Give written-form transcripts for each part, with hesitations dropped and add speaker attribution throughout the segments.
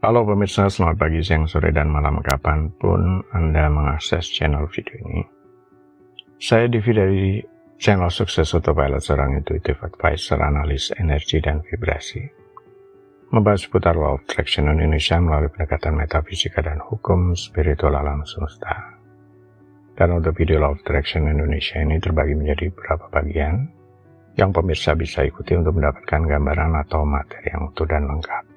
Speaker 1: Halo pemirsa, selamat pagi, siang, sore, dan malam kapanpun Anda mengakses channel video ini. Saya Divi dari channel Sukses Autopilot, seorang intuitive advisor, analis energi dan vibrasi. Membahas seputar Law of Attraction Indonesia melalui pendekatan metafisika dan hukum spiritual alam semesta. Dan untuk video Law of Attraction Indonesia ini terbagi menjadi beberapa bagian yang pemirsa bisa ikuti untuk mendapatkan gambaran atau materi yang utuh dan lengkap.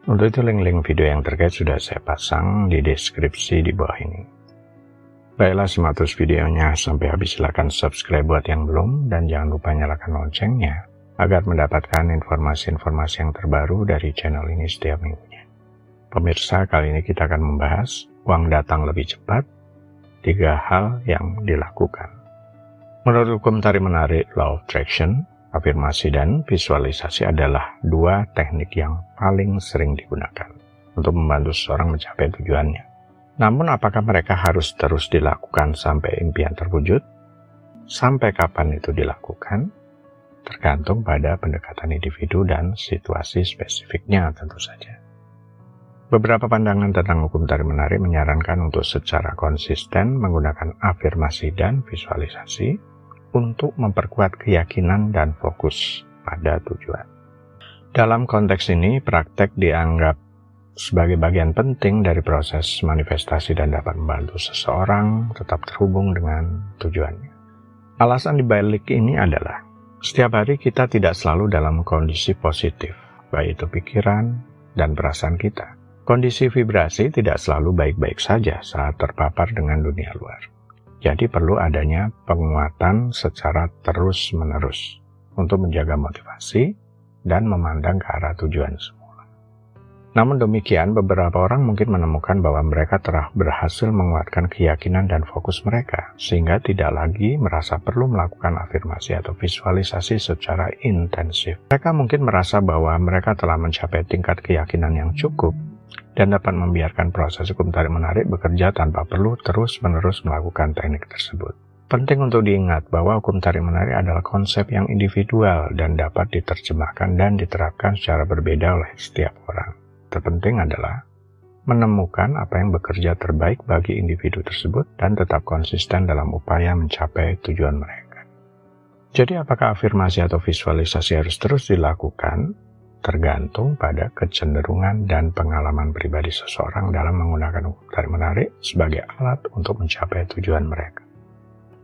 Speaker 1: Untuk itu link-link video yang terkait sudah saya pasang di deskripsi di bawah ini. Baiklah, simak terus videonya sampai habis. Silakan subscribe buat yang belum dan jangan lupa nyalakan loncengnya agar mendapatkan informasi-informasi yang terbaru dari channel ini setiap minggunya. Pemirsa, kali ini kita akan membahas uang datang lebih cepat, 3 hal yang dilakukan. Menurut hukum tarik-menarik Law of Attraction, afirmasi dan visualisasi adalah 2 teknik yang paling sering digunakan untuk membantu seseorang mencapai tujuannya. Namun apakah mereka harus terus dilakukan sampai impian terwujud? Sampai kapan itu dilakukan? Tergantung pada pendekatan individu dan situasi spesifiknya tentu saja. Beberapa pandangan tentang hukum tarik-menarik menyarankan untuk secara konsisten menggunakan afirmasi dan visualisasi untuk memperkuat keyakinan dan fokus pada tujuan. Dalam konteks ini, praktek dianggap sebagai bagian penting dari proses manifestasi dan dapat membantu seseorang tetap terhubung dengan tujuannya. Alasan dibalik ini adalah, setiap hari kita tidak selalu dalam kondisi positif, baik itu pikiran dan perasaan kita. Kondisi vibrasi tidak selalu baik-baik saja saat terpapar dengan dunia luar. Jadi perlu adanya penguatan secara terus-menerus untuk menjaga motivasi dan memandang ke arah tujuan semula. Namun demikian, beberapa orang mungkin menemukan bahwa mereka telah berhasil menguatkan keyakinan dan fokus mereka, sehingga tidak lagi merasa perlu melakukan afirmasi atau visualisasi secara intensif. Mereka mungkin merasa bahwa mereka telah mencapai tingkat keyakinan yang cukup dan dapat membiarkan proses hukum tarik-menarik bekerja tanpa perlu terus-menerus melakukan teknik tersebut. Penting untuk diingat bahwa hukum tarik-menarik adalah konsep yang individual dan dapat diterjemahkan dan diterapkan secara berbeda oleh setiap orang. Terpenting adalah menemukan apa yang bekerja terbaik bagi individu tersebut dan tetap konsisten dalam upaya mencapai tujuan mereka. Jadi apakah afirmasi atau visualisasi harus terus dilakukan? Tergantung pada kecenderungan dan pengalaman pribadi seseorang dalam menggunakan hukum tarik-menarik sebagai alat untuk mencapai tujuan mereka.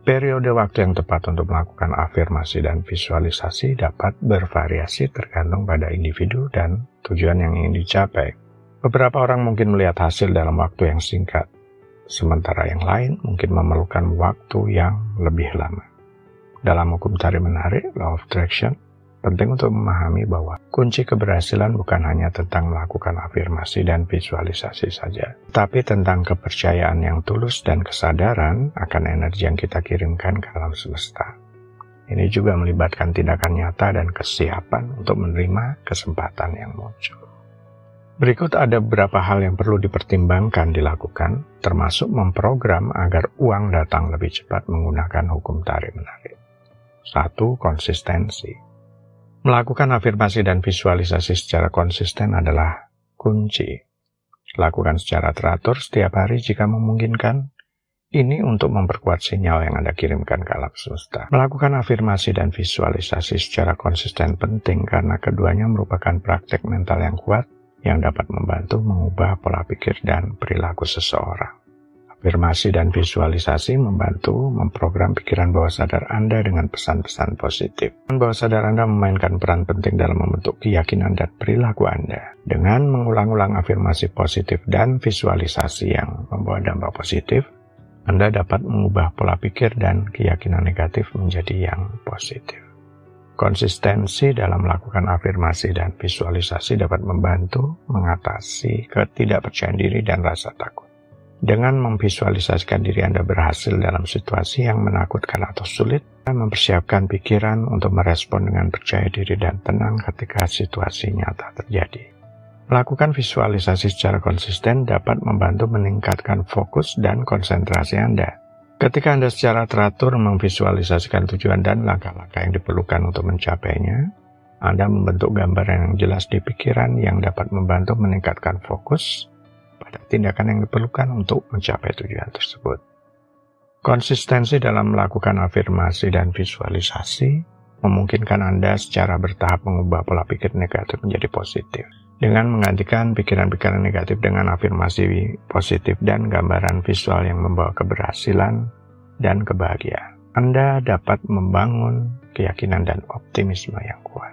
Speaker 1: Periode waktu yang tepat untuk melakukan afirmasi dan visualisasi dapat bervariasi tergantung pada individu dan tujuan yang ingin dicapai. Beberapa orang mungkin melihat hasil dalam waktu yang singkat, sementara yang lain mungkin memerlukan waktu yang lebih lama. Dalam hukum tarik-menarik, Law of Attraction, penting untuk memahami bahwa kunci keberhasilan bukan hanya tentang melakukan afirmasi dan visualisasi saja, tapi tentang kepercayaan yang tulus dan kesadaran akan energi yang kita kirimkan ke alam semesta. Ini juga melibatkan tindakan nyata dan kesiapan untuk menerima kesempatan yang muncul. Berikut ada beberapa hal yang perlu dipertimbangkan dilakukan, termasuk memprogram agar uang datang lebih cepat menggunakan hukum tarik-menarik. 1. Konsistensi. Melakukan afirmasi dan visualisasi secara konsisten adalah kunci. Lakukan secara teratur setiap hari jika memungkinkan. Ini untuk memperkuat sinyal yang Anda kirimkan ke alam semesta. Melakukan afirmasi dan visualisasi secara konsisten penting karena keduanya merupakan praktek mental yang kuat yang dapat membantu mengubah pola pikir dan perilaku seseorang. Afirmasi dan visualisasi membantu memprogram pikiran bawah sadar Anda dengan pesan-pesan positif. Bawah sadar Anda memainkan peran penting dalam membentuk keyakinan dan perilaku Anda. Dengan mengulang-ulang afirmasi positif dan visualisasi yang membawa dampak positif, Anda dapat mengubah pola pikir dan keyakinan negatif menjadi yang positif. Konsistensi dalam melakukan afirmasi dan visualisasi dapat membantu mengatasi ketidakpercayaan diri dan rasa takut. Dengan memvisualisasikan diri Anda berhasil dalam situasi yang menakutkan atau sulit, Anda mempersiapkan pikiran untuk merespon dengan percaya diri dan tenang ketika situasi nyata terjadi. Melakukan visualisasi secara konsisten dapat membantu meningkatkan fokus dan konsentrasi Anda. Ketika Anda secara teratur memvisualisasikan tujuan dan langkah-langkah yang diperlukan untuk mencapainya, Anda membentuk gambaran yang jelas di pikiran yang dapat membantu meningkatkan fokus pada tindakan yang diperlukan untuk mencapai tujuan tersebut. Konsistensi dalam melakukan afirmasi dan visualisasi memungkinkan Anda secara bertahap mengubah pola pikir negatif menjadi positif. Dengan menggantikan pikiran-pikiran negatif dengan afirmasi positif dan gambaran visual yang membawa keberhasilan dan kebahagiaan, Anda dapat membangun keyakinan dan optimisme yang kuat.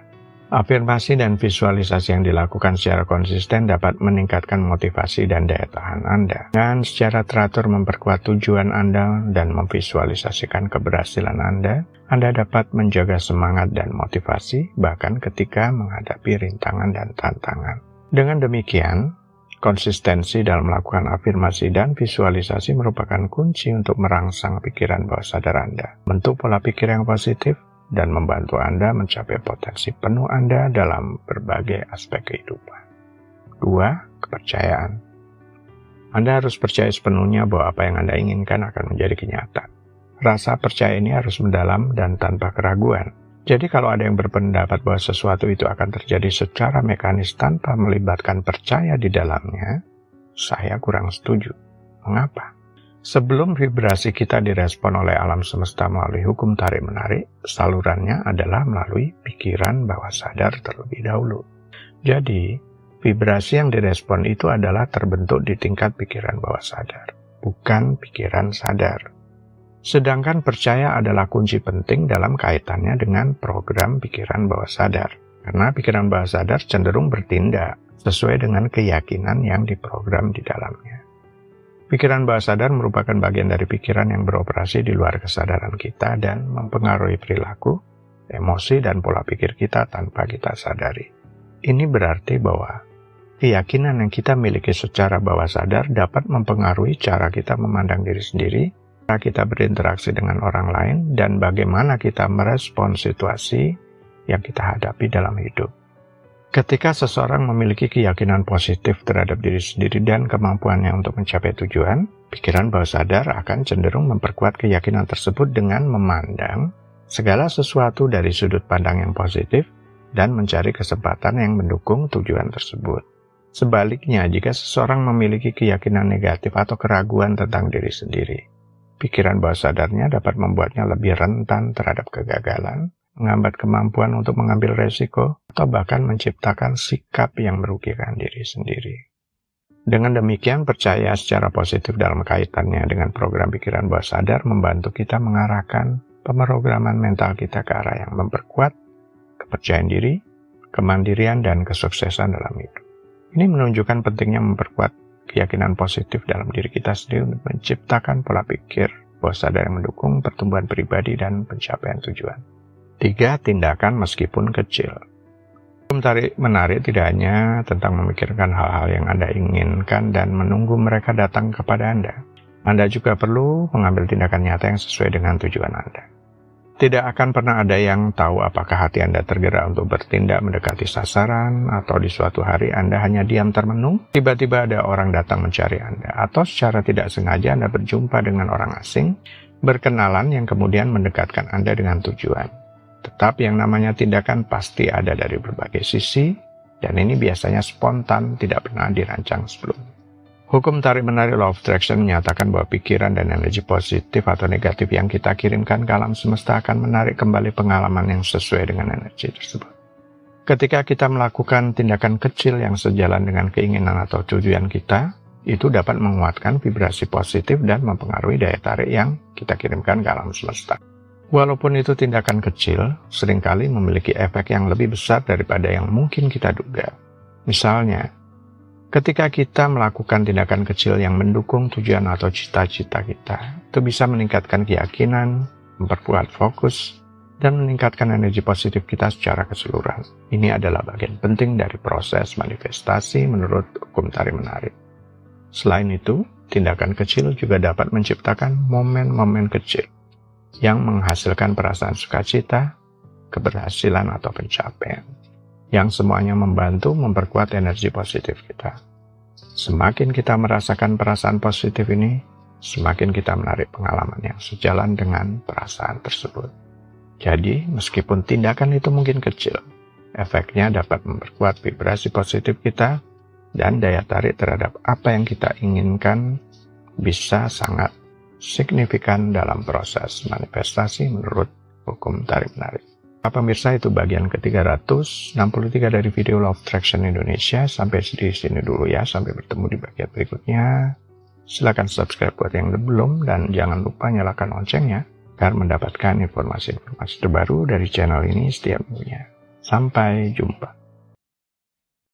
Speaker 1: Afirmasi dan visualisasi yang dilakukan secara konsisten dapat meningkatkan motivasi dan daya tahan Anda. Dengan secara teratur memperkuat tujuan Anda dan memvisualisasikan keberhasilan Anda dapat menjaga semangat dan motivasi bahkan ketika menghadapi rintangan dan tantangan. Dengan demikian, konsistensi dalam melakukan afirmasi dan visualisasi merupakan kunci untuk merangsang pikiran bawah sadar Anda, bentuk pola pikir yang positif, dan membantu Anda mencapai potensi penuh Anda dalam berbagai aspek kehidupan. 2. Kepercayaan. Anda harus percaya sepenuhnya bahwa apa yang Anda inginkan akan menjadi kenyataan. Rasa percaya ini harus mendalam dan tanpa keraguan. Jadi kalau ada yang berpendapat bahwa sesuatu itu akan terjadi secara mekanis tanpa melibatkan percaya di dalamnya, saya kurang setuju. Mengapa? Sebelum vibrasi kita direspon oleh alam semesta melalui hukum tarik-menarik, salurannya adalah melalui pikiran bawah sadar terlebih dahulu. Jadi, vibrasi yang direspon itu adalah terbentuk di tingkat pikiran bawah sadar, bukan pikiran sadar. Sedangkan percaya adalah kunci penting dalam kaitannya dengan program pikiran bawah sadar, karena pikiran bawah sadar cenderung bertindak sesuai dengan keyakinan yang diprogram di dalamnya. Pikiran bawah sadar merupakan bagian dari pikiran yang beroperasi di luar kesadaran kita dan mempengaruhi perilaku, emosi, dan pola pikir kita tanpa kita sadari. Ini berarti bahwa keyakinan yang kita miliki secara bawah sadar dapat mempengaruhi cara kita memandang diri sendiri, cara kita berinteraksi dengan orang lain, dan bagaimana kita merespon situasi yang kita hadapi dalam hidup. Ketika seseorang memiliki keyakinan positif terhadap diri sendiri dan kemampuannya untuk mencapai tujuan, pikiran bawah sadar akan cenderung memperkuat keyakinan tersebut dengan memandang segala sesuatu dari sudut pandang yang positif dan mencari kesempatan yang mendukung tujuan tersebut. Sebaliknya, jika seseorang memiliki keyakinan negatif atau keraguan tentang diri sendiri, pikiran bawah sadarnya dapat membuatnya lebih rentan terhadap kegagalan, menghambat kemampuan untuk mengambil resiko, atau bahkan menciptakan sikap yang merugikan diri sendiri. Dengan demikian, percaya secara positif dalam kaitannya dengan program pikiran bawah sadar membantu kita mengarahkan pemrograman mental kita ke arah yang memperkuat kepercayaan diri, kemandirian, dan kesuksesan dalam hidup. Ini menunjukkan pentingnya memperkuat keyakinan positif dalam diri kita sendiri untuk menciptakan pola pikir bawah sadar yang mendukung pertumbuhan pribadi dan pencapaian tujuan. 3. Tindakan meskipun kecil. Hukum tarik-menarik tidak hanya tentang memikirkan hal-hal yang Anda inginkan dan menunggu mereka datang kepada Anda. Anda juga perlu mengambil tindakan nyata yang sesuai dengan tujuan Anda. Tidak akan pernah ada yang tahu apakah hati Anda tergerak untuk bertindak mendekati sasaran, atau di suatu hari Anda hanya diam termenung, tiba-tiba ada orang datang mencari Anda, atau secara tidak sengaja Anda berjumpa dengan orang asing, berkenalan yang kemudian mendekatkan Anda dengan tujuan. Tetap yang namanya tindakan pasti ada dari berbagai sisi, dan ini biasanya spontan, tidak pernah dirancang sebelumnya. Hukum tarik-menarik Law of Attraction menyatakan bahwa pikiran dan energi positif atau negatif yang kita kirimkan ke alam semesta akan menarik kembali pengalaman yang sesuai dengan energi tersebut. Ketika kita melakukan tindakan kecil yang sejalan dengan keinginan atau tujuan kita, itu dapat menguatkan vibrasi positif dan mempengaruhi daya tarik yang kita kirimkan ke alam semesta. Walaupun itu tindakan kecil, seringkali memiliki efek yang lebih besar daripada yang mungkin kita duga. Misalnya, ketika kita melakukan tindakan kecil yang mendukung tujuan atau cita-cita kita, itu bisa meningkatkan keyakinan, memperkuat fokus, dan meningkatkan energi positif kita secara keseluruhan. Ini adalah bagian penting dari proses manifestasi menurut hukum tarik-menarik. Selain itu, tindakan kecil juga dapat menciptakan momen-momen kecil yang menghasilkan perasaan sukacita, keberhasilan, atau pencapaian, yang semuanya membantu memperkuat energi positif kita. Semakin kita merasakan perasaan positif ini, semakin kita menarik pengalaman yang sejalan dengan perasaan tersebut. Jadi, meskipun tindakan itu mungkin kecil, Efeknya dapat memperkuat vibrasi positif kita dan daya tarik terhadap apa yang kita inginkan bisa sangat signifikan dalam proses manifestasi menurut hukum tarik-menarik. Pemirsa, itu bagian ke-363 dari video Law of Attraction Indonesia. Sampai di sini dulu ya, sampai bertemu di bagian berikutnya. Silakan subscribe buat yang belum dan jangan lupa nyalakan loncengnya agar mendapatkan informasi-informasi terbaru dari channel ini setiap minggunya. Sampai jumpa.